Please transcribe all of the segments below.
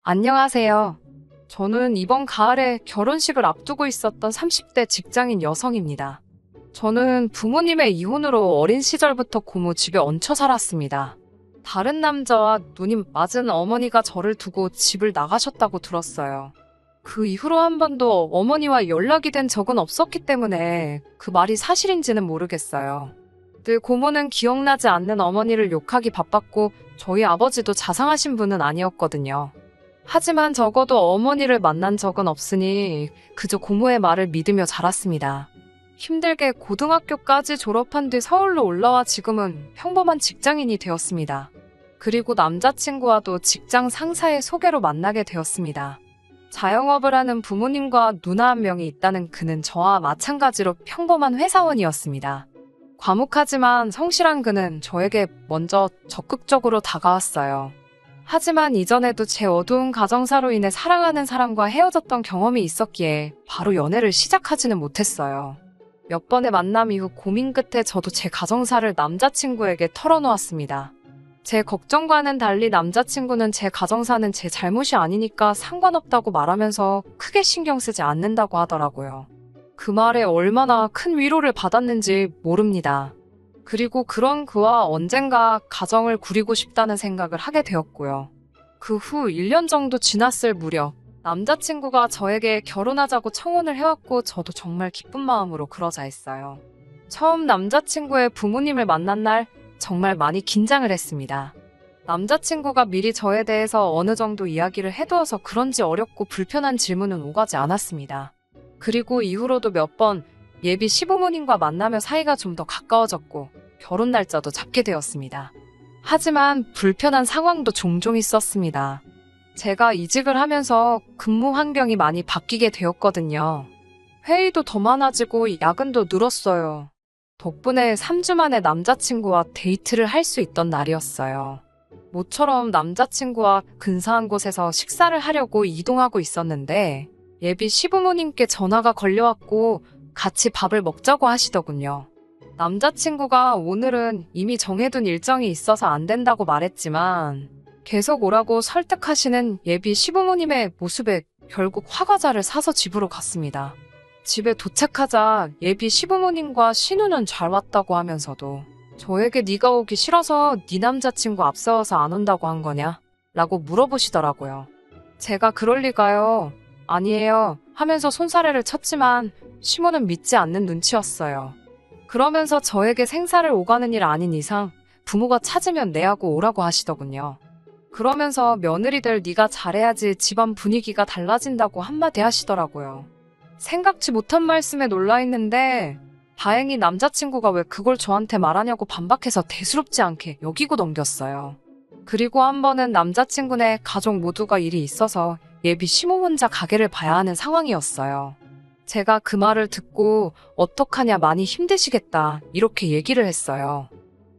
안녕하세요. 저는 이번 가을에 결혼식을 앞두고 있었던 30대 직장인 여성입니다. 저는 부모님의 이혼으로 어린 시절부터 고모 집에 얹혀 살았습니다. 다른 남자와 눈이 맞은 어머니가 저를 두고 집을 나가셨다고 들었어요. 그 이후로 한 번도 어머니와 연락이 된 적은 없었기 때문에 그 말이 사실인지는 모르겠어요. 늘 고모는 기억나지 않는 어머니를 욕하기 바빴고 저희 아버지도 자상하신 분은 아니었거든요. 하지만 적어도 어머니를 만난 적은 없으니 그저 고모의 말을 믿으며 자랐습니다. 힘들게 고등학교까지 졸업한 뒤 서울로 올라와 지금은 평범한 직장인이 되었습니다. 그리고 남자친구와도 직장 상사의 소개로 만나게 되었습니다. 자영업을 하는 부모님과 누나 한 명이 있다는 그는 저와 마찬가지로 평범한 회사원이었습니다. 과묵하지만 성실한 그는 저에게 먼저 적극적으로 다가왔어요. 하지만 이전에도 제 어두운 가정사로 인해 사랑하는 사람과 헤어졌던 경험이 있었기에 바로 연애를 시작하지는 못했어요. 몇 번의 만남 이후 고민 끝에 저도 제 가정사를 남자친구에게 털어놓았습니다. 제 걱정과는 달리 남자친구는 제 가정사는 제 잘못이 아니니까 상관없다고 말하면서 크게 신경 쓰지 않는다고 하더라고요. 그 말에 얼마나 큰 위로를 받았는지 모릅니다. 그리고 그런 그와 언젠가 가정을 꾸리고 싶다는 생각을 하게 되었고요. 그 후 1년 정도 지났을 무렵 남자친구가 저에게 결혼하자고 청혼을 해왔고 저도 정말 기쁜 마음으로 그러자 했어요. 처음 남자친구의 부모님을 만난 날 정말 많이 긴장을 했습니다. 남자친구가 미리 저에 대해서 어느 정도 이야기를 해두어서 그런지 어렵고 불편한 질문은 오가지 않았습니다. 그리고 이후로도 몇 번 예비 시부모님과 만나며 사이가 좀 더 가까워졌고 결혼 날짜도 잡게 되었습니다. 하지만 불편한 상황도 종종 있었습니다. 제가 이직을 하면서 근무 환경이 많이 바뀌게 되었거든요. 회의도 더 많아지고 야근도 늘었어요. 덕분에 3주 만에 남자친구와 데이트를 할 수 있던 날이었어요. 모처럼 남자친구와 근사한 곳에서 식사를 하려고 이동하고 있었는데 예비 시부모님께 전화가 걸려왔고 같이 밥을 먹자고 하시더군요. 남자친구가 오늘은 이미 정해둔 일정이 있어서 안 된다고 말했지만 계속 오라고 설득하시는 예비 시부모님의 모습에 결국 화과자를 사서 집으로 갔습니다. 집에 도착하자 예비 시부모님과 신우는 잘 왔다고 하면서도 저에게 네가 오기 싫어서 네 남자친구 앞세워서 안 온다고 한 거냐? 라고 물어보시더라고요. 제가 그럴 리가요. 아니에요. 하면서 손사래를 쳤지만 시모는 믿지 않는 눈치였어요. 그러면서 저에게 생사를 오가는 일 아닌 이상 부모가 찾으면 내하고 오라고 하시더군요. 그러면서 며느리들 네가 잘해야지 집안 분위기가 달라진다고 한마디 하시더라고요. 생각지 못한 말씀에 놀라있는데 다행히 남자친구가 왜 그걸 저한테 말하냐고 반박해서 대수롭지 않게 여기고 넘겼어요. 그리고 한 번은 남자친구네 가족 모두가 일이 있어서 예비 시모 혼자 가게를 봐야 하는 상황이었어요. 제가 그 말을 듣고 어떡하냐 많이 힘드시겠다 이렇게 얘기를 했어요.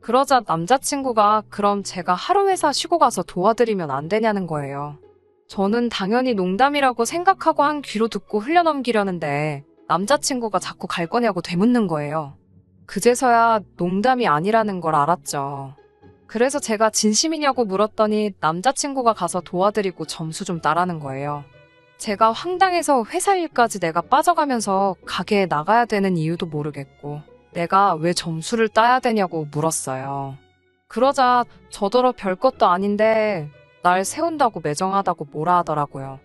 그러자 남자친구가 그럼 제가 하루 회사 쉬고 가서 도와드리면 안 되냐는 거예요. 저는 당연히 농담이라고 생각하고 한 귀로 듣고 흘려넘기려는데 남자친구가 자꾸 갈 거냐고 되묻는 거예요. 그제서야 농담이 아니라는 걸 알았죠. 그래서 제가 진심이냐고 물었더니 남자친구가 가서 도와드리고 점수 좀 따라는 거예요. 제가 황당해서 회사 일까지 내가 빠져가면서 가게에 나가야 되는 이유도 모르겠고 내가 왜 점수를 따야 되냐고 물었어요. 그러자 저더러 별것도 아닌데 날 세운다고 매정하다고 뭐라 하더라고요.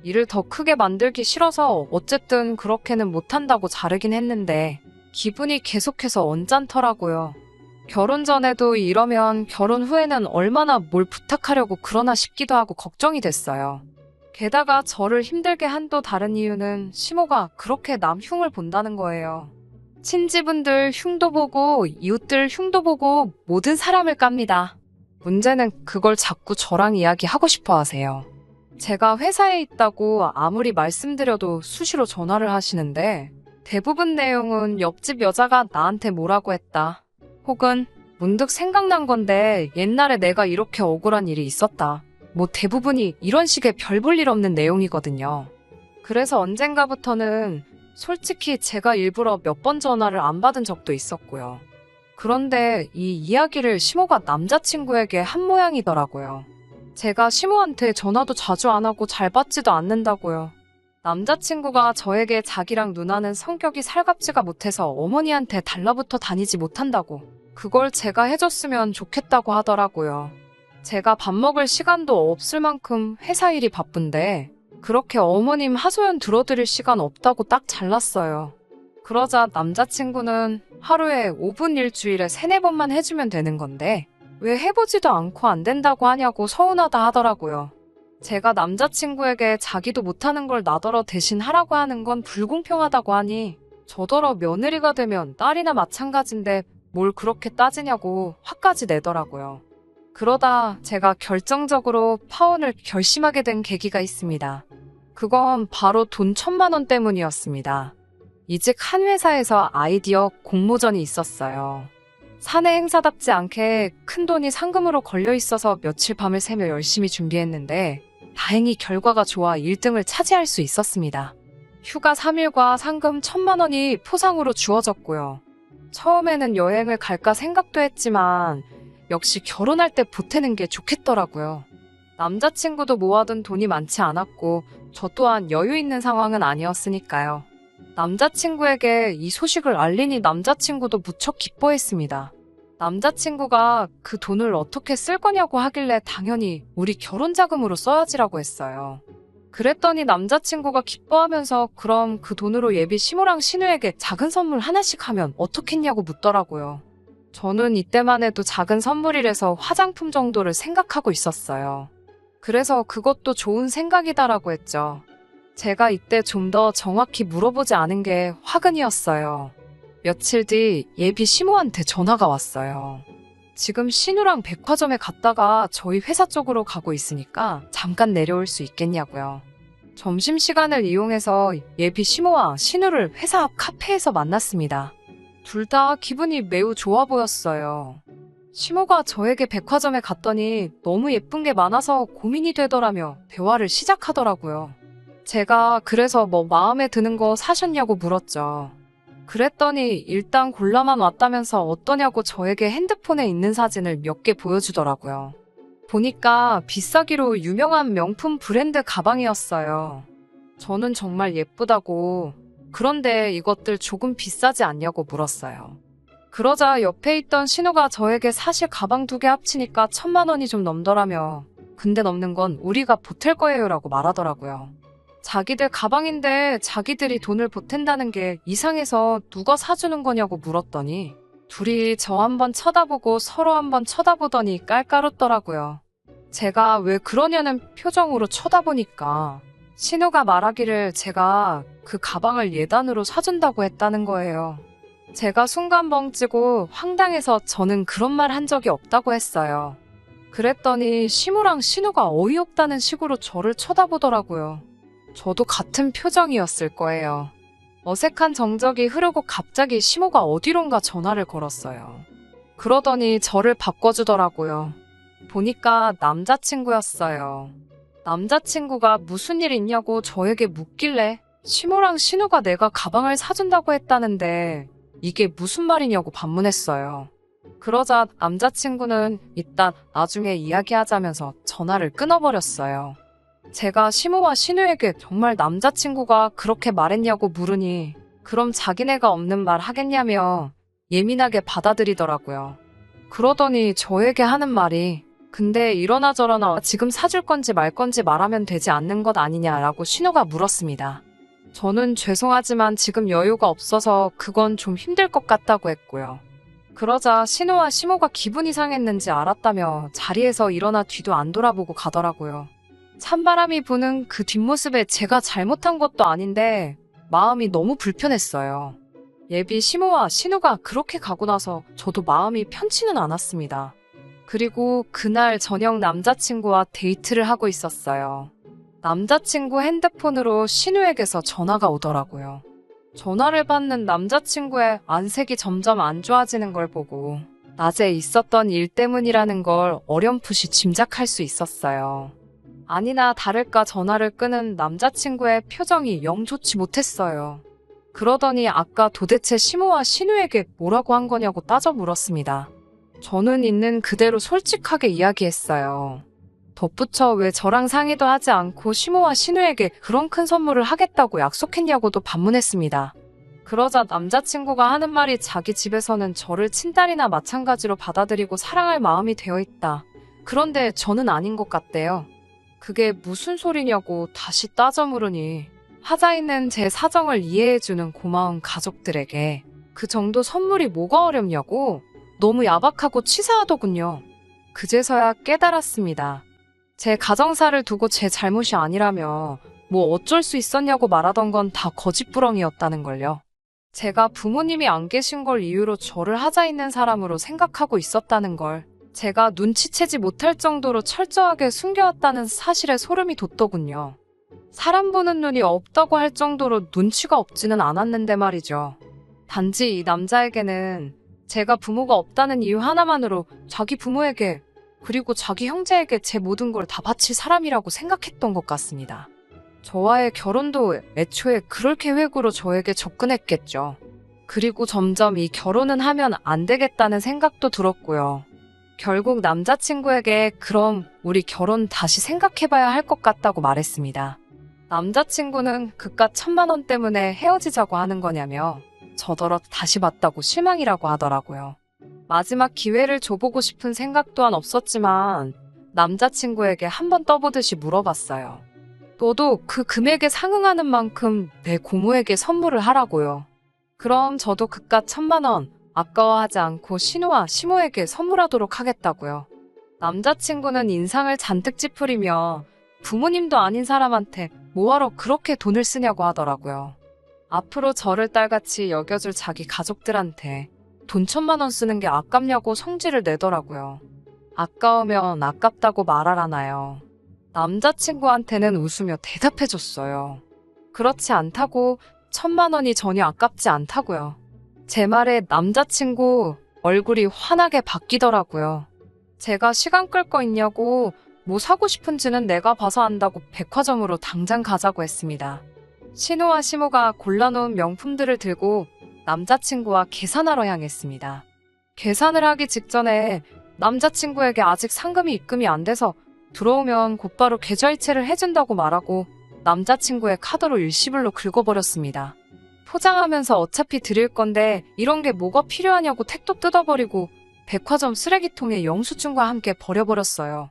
일을 더 크게 만들기 싫어서 어쨌든 그렇게는 못한다고 자르긴 했는데 기분이 계속해서 언짢더라고요. 결혼 전에도 이러면 결혼 후에는 얼마나 뭘 부탁하려고 그러나 싶기도 하고 걱정이 됐어요. 게다가 저를 힘들게 한 또 다른 이유는 시모가 그렇게 남 흉을 본다는 거예요. 친지분들 흉도 보고 이웃들 흉도 보고 모든 사람을 깝니다. 문제는 그걸 자꾸 저랑 이야기하고 싶어 하세요. 제가 회사에 있다고 아무리 말씀드려도 수시로 전화를 하시는데 대부분 내용은 옆집 여자가 나한테 뭐라고 했다. 혹은 문득 생각난 건데 옛날에 내가 이렇게 억울한 일이 있었다. 뭐 대부분이 이런 식의 별 볼 일 없는 내용이거든요. 그래서 언젠가부터는 솔직히 제가 일부러 몇 번 전화를 안 받은 적도 있었고요. 그런데 이 이야기를 시모가 남자친구에게 한 모양이더라고요. 제가 시모한테 전화도 자주 안 하고 잘 받지도 않는다고요. 남자친구가 저에게 자기랑 누나는 성격이 살갑지가 못해서 어머니한테 달라붙어 다니지 못한다고, 그걸 제가 해줬으면 좋겠다고 하더라고요. 제가 밥 먹을 시간도 없을 만큼 회사 일이 바쁜데 그렇게 어머님 하소연 들어드릴 시간 없다고 딱 잘랐어요. 그러자 남자친구는 하루에 5분 일주일에 3, 4번만 해주면 되는 건데 왜 해보지도 않고 안 된다고 하냐고 서운하다 하더라고요. 제가 남자친구에게 자기도 못하는 걸 나더러 대신 하라고 하는 건 불공평하다고 하니 저더러 며느리가 되면 딸이나 마찬가지인데 뭘 그렇게 따지냐고 화까지 내더라고요. 그러다 제가 결정적으로 파혼을 결심하게 된 계기가 있습니다. 그건 바로 돈 1,000만 원 때문이었습니다. 이직 한 회사에서 아이디어 공모전이 있었어요. 사내 행사답지 않게 큰돈이 상금으로 걸려 있어서 며칠 밤을 새며 열심히 준비했는데 다행히 결과가 좋아 1등을 차지할 수 있었습니다. 휴가 3일과 상금 1,000만 원이 포상으로 주어졌고요. 처음에는 여행을 갈까 생각도 했지만 역시 결혼할 때 보태는 게 좋겠더라고요. 남자친구도 모아둔 돈이 많지 않았고 저 또한 여유 있는 상황은 아니었으니까요. 남자친구에게 이 소식을 알리니 남자친구도 무척 기뻐했습니다. 남자친구가 그 돈을 어떻게 쓸 거냐고 하길래 당연히 우리 결혼 자금으로 써야지라고 했어요. 그랬더니 남자친구가 기뻐하면서 그럼 그 돈으로 예비 시모랑 신우에게 작은 선물 하나씩 하면 어떻겠냐고 묻더라고요. 저는 이때만 해도 작은 선물이라서 화장품 정도를 생각하고 있었어요. 그래서 그것도 좋은 생각이다라고 했죠. 제가 이때 좀 더 정확히 물어보지 않은 게 화근이었어요. 며칠 뒤 예비 시모한테 전화가 왔어요. 지금 신우랑 백화점에 갔다가 저희 회사 쪽으로 가고 있으니까 잠깐 내려올 수 있겠냐고요. 점심시간을 이용해서 예비 시모와 신우를 회사 앞 카페에서 만났습니다. 둘 다 기분이 매우 좋아 보였어요. 시모가 저에게 백화점에 갔더니 너무 예쁜 게 많아서 고민이 되더라며 대화를 시작하더라고요. 제가 그래서 뭐 마음에 드는 거 사셨냐고 물었죠. 그랬더니 일단 골라만 왔다면서 어떠냐고 저에게 핸드폰에 있는 사진을 몇 개 보여주더라고요. 보니까 비싸기로 유명한 명품 브랜드 가방이었어요. 저는 정말 예쁘다고, 그런데 이것들 조금 비싸지 않냐고 물었어요. 그러자 옆에 있던 신우가 저에게 사실 가방 2개 합치니까 1,000만 원이 좀 넘더라며 근데 넘는 건 우리가 보탤 거예요 라고 말하더라고요. 자기들 가방인데 자기들이 돈을 보탠다는 게 이상해서 누가 사주는 거냐고 물었더니 둘이 저 한번 쳐다보고 서로 한번 쳐다보더니 깔깔 웃더라고요. 제가 왜 그러냐는 표정으로 쳐다보니까 신우가 말하기를 제가 그 가방을 예단으로 사준다고 했다는 거예요. 제가 순간 멍찌고 황당해서 저는 그런 말 한 적이 없다고 했어요. 그랬더니 시모랑 신우가 어이없다는 식으로 저를 쳐다보더라고요. 저도 같은 표정이었을 거예요. 어색한 정적이 흐르고 갑자기 시모가 어디론가 전화를 걸었어요. 그러더니 저를 바꿔주더라고요. 보니까 남자친구였어요. 남자친구가 무슨 일 있냐고 저에게 묻길래 시모랑 신우가 내가 가방을 사준다고 했다는데 이게 무슨 말이냐고 반문했어요. 그러자 남자친구는 이따 나중에 이야기하자면서 전화를 끊어버렸어요. 제가 시모와 신우에게 정말 남자친구가 그렇게 말했냐고 물으니 그럼 자기네가 없는 말 하겠냐며 예민하게 받아들이더라고요. 그러더니 저에게 하는 말이 근데 이러나 저러나 지금 사줄 건지 말 건지 말하면 되지 않는 것 아니냐라고 신우가 물었습니다. 저는 죄송하지만 지금 여유가 없어서 그건 좀 힘들 것 같다고 했고요. 그러자 신우와 시모가 기분이 상했는지 알았다며 자리에서 일어나 뒤도 안 돌아보고 가더라고요. 찬바람이 부는 그 뒷모습에 제가 잘못한 것도 아닌데 마음이 너무 불편했어요. 예비 시모와 신우가 그렇게 가고 나서 저도 마음이 편치는 않았습니다. 그리고 그날 저녁 남자친구와 데이트를 하고 있었어요. 남자친구 핸드폰으로 신우에게서 전화가 오더라고요. 전화를 받는 남자친구의 안색이 점점 안 좋아지는 걸 보고 낮에 있었던 일 때문이라는 걸 어렴풋이 짐작할 수 있었어요. 아니나 다를까 전화를 끄는 남자친구의 표정이 영 좋지 못했어요. 그러더니 아까 도대체 시모와 신우에게 뭐라고 한 거냐고 따져 물었습니다. 저는 있는 그대로 솔직하게 이야기했어요. 덧붙여 왜 저랑 상의도 하지 않고 시모와 신우에게 그런 큰 선물을 하겠다고 약속했냐고도 반문했습니다. 그러자 남자친구가 하는 말이 자기 집에서는 저를 친딸이나 마찬가지로 받아들이고 사랑할 마음이 되어 있다. 그런데 저는 아닌 것 같대요. 그게 무슨 소리냐고 다시 따져 물으니 하자 있는 제 사정을 이해해주는 고마운 가족들에게 그 정도 선물이 뭐가 어렵냐고 너무 야박하고 치사하더군요. 그제서야 깨달았습니다. 제 가정사를 두고 제 잘못이 아니라며 뭐 어쩔 수 있었냐고 말하던 건 다 거짓부렁이었다는 걸요. 제가 부모님이 안 계신 걸 이유로 저를 하자 있는 사람으로 생각하고 있었다는 걸 제가 눈치채지 못할 정도로 철저하게 숨겨왔다는 사실에 소름이 돋더군요. 사람 보는 눈이 없다고 할 정도로 눈치가 없지는 않았는데 말이죠. 단지 이 남자에게는 제가 부모가 없다는 이유 하나만으로 자기 부모에게 그리고 자기 형제에게 제 모든 걸 다 바칠 사람이라고 생각했던 것 같습니다. 저와의 결혼도 애초에 그럴 계획으로 저에게 접근했겠죠. 그리고 점점 이 결혼은 하면 안 되겠다는 생각도 들었고요. 결국 남자친구에게 그럼 우리 결혼 다시 생각해봐야 할 것 같다고 말했습니다. 남자친구는 그깟 1,000만 원 때문에 헤어지자고 하는 거냐며 저더러 다시 봤다고 실망이라고 하더라고요. 마지막 기회를 줘보고 싶은 생각 또한 없었지만 남자친구에게 한번 떠보듯이 물어봤어요. 너도 그 금액에 상응하는 만큼 내 고모에게 선물을 하라고요. 그럼 저도 그깟 1,000만 원 아까워하지 않고 신우와 시모에게 선물하도록 하겠다고요. 남자친구는 인상을 잔뜩 찌푸리며 부모님도 아닌 사람한테 뭐하러 그렇게 돈을 쓰냐고 하더라고요. 앞으로 저를 딸같이 여겨줄 자기 가족들한테 돈 1,000만 원 쓰는 게 아깝냐고 성질을 내더라고요. 아까우면 아깝다고 말하라나요. 남자친구한테는 웃으며 대답해줬어요. 그렇지 않다고 1,000만 원이 전혀 아깝지 않다고요. 제 말에 남자친구 얼굴이 환하게 바뀌더라고요. 제가 시간 끌 거 있냐고 뭐 사고 싶은지는 내가 봐서 안다고 백화점으로 당장 가자고 했습니다. 신우와 시모가 골라놓은 명품들을 들고 남자친구와 계산하러 향했습니다. 계산을 하기 직전에 남자친구에게 아직 상금이 입금이 안 돼서 들어오면 곧바로 계좌이체를 해준다고 말하고 남자친구의 카드로 일시불로 긁어버렸습니다. 포장하면서 어차피 드릴 건데 이런 게 뭐가 필요하냐고 택도 뜯어버리고 백화점 쓰레기통에 영수증과 함께 버려버렸어요.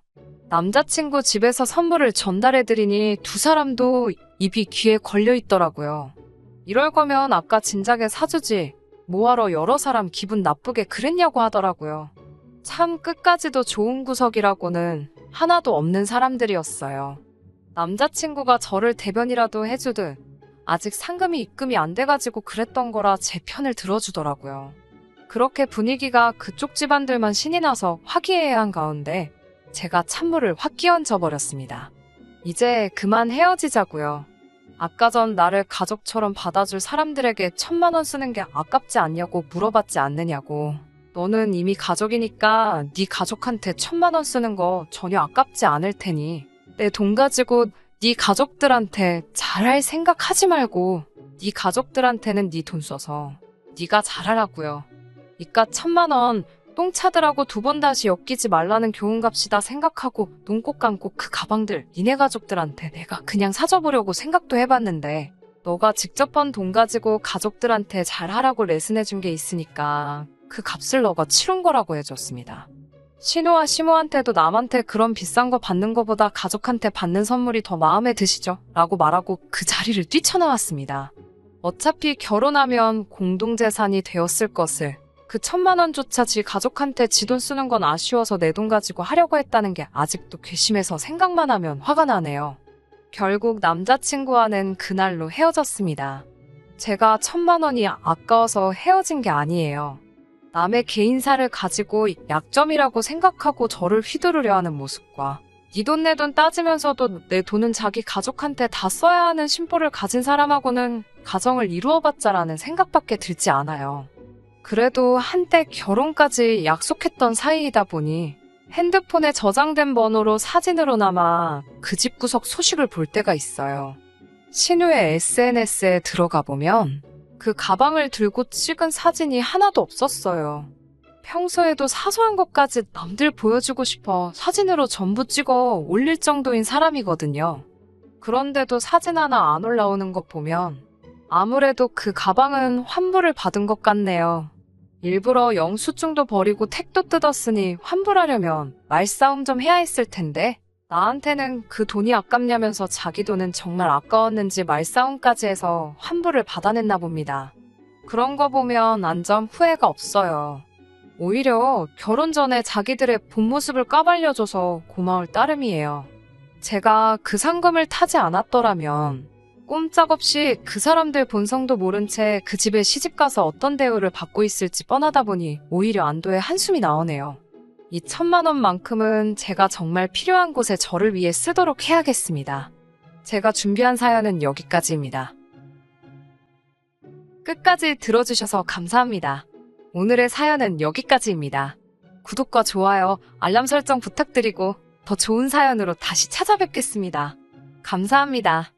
남자친구 집에서 선물을 전달해드리니 두 사람도 입이 귀에 걸려있더라고요. 이럴 거면 아까 진작에 사주지 뭐하러 여러 사람 기분 나쁘게 그랬냐고 하더라고요. 참 끝까지도 좋은 구석이라고는 하나도 없는 사람들이었어요. 남자친구가 저를 대변이라도 해주듯 아직 상금이 입금이 안 돼가지고 그랬던 거라 제 편을 들어주더라고요. 그렇게 분위기가 그쪽 집안들만 신이 나서 화기애애한 가운데 제가 찬물을 확 끼얹어 버렸습니다. 이제 그만 헤어지자고요. 아까 전 나를 가족처럼 받아줄 사람들에게 1,000만 원 쓰는 게 아깝지 않냐고 물어봤지 않느냐고. 너는 이미 가족이니까 네 가족한테 1,000만 원 쓰는 거 전혀 아깝지 않을 테니 내 돈 가지고 네 가족들한테 잘할 생각하지 말고 네 가족들한테는 네 돈 써서 네가 잘하라고요. 이깟 1,000만 원 똥 차더라고 두 번 다시 엮이지 말라는 교훈값이다 생각하고 눈꼭 감고 그 가방들 니네 가족들한테 내가 그냥 사줘보려고 생각도 해봤는데 너가 직접 번 돈 가지고 가족들한테 잘하라고 레슨해준 게 있으니까 그 값을 너가 치른 거라고 해줬습니다. 신우와 시모한테도 남한테 그런 비싼 거 받는 거보다 가족한테 받는 선물이 더 마음에 드시죠? 라고 말하고 그 자리를 뛰쳐나왔습니다. 어차피 결혼하면 공동재산이 되었을 것을 그 1,000만 원조차 지 가족한테 지 돈 쓰는 건 아쉬워서 내 돈 가지고 하려고 했다는 게 아직도 괘씸해서 생각만 하면 화가 나네요. 결국 남자친구와는 그날로 헤어졌습니다. 제가 1,000만 원이 아까워서 헤어진 게 아니에요. 남의 개인사를 가지고 약점이라고 생각하고 저를 휘두르려 하는 모습과 네 돈 내 돈 따지면서도 내 돈은 자기 가족한테 다 써야 하는 심보를 가진 사람하고는 가정을 이루어봤자라는 생각밖에 들지 않아요. 그래도 한때 결혼까지 약속했던 사이이다 보니 핸드폰에 저장된 번호로 사진으로나마 그 집 구석 소식을 볼 때가 있어요. 신우의 SNS에 들어가 보면 그 가방을 들고 찍은 사진이 하나도 없었어요. 평소에도 사소한 것까지 남들 보여주고 싶어 사진으로 전부 찍어 올릴 정도인 사람이거든요. 그런데도 사진 하나 안 올라오는 것 보면 아무래도 그 가방은 환불을 받은 것 같네요. 일부러 영수증도 버리고 택도 뜯었으니 환불하려면 말싸움 좀 해야 했을 텐데 나한테는 그 돈이 아깝냐면서 자기 돈은 정말 아까웠는지 말싸움까지 해서 환불을 받아냈나 봅니다. 그런 거 보면 안전 후회가 없어요. 오히려 결혼 전에 자기들의 본 모습을 까발려줘서 고마울 따름이에요. 제가 그 상금을 타지 않았더라면 꼼짝없이 그 사람들 본성도 모른 채 그 집에 시집가서 어떤 대우를 받고 있을지 뻔하다 보니 오히려 안도의 한숨이 나오네요. 이 1,000만 원만큼은 제가 정말 필요한 곳에 저를 위해 쓰도록 해야겠습니다. 제가 준비한 사연은 여기까지입니다. 끝까지 들어주셔서 감사합니다. 오늘의 사연은 여기까지입니다. 구독과 좋아요, 알람 설정 부탁드리고 더 좋은 사연으로 다시 찾아뵙겠습니다. 감사합니다.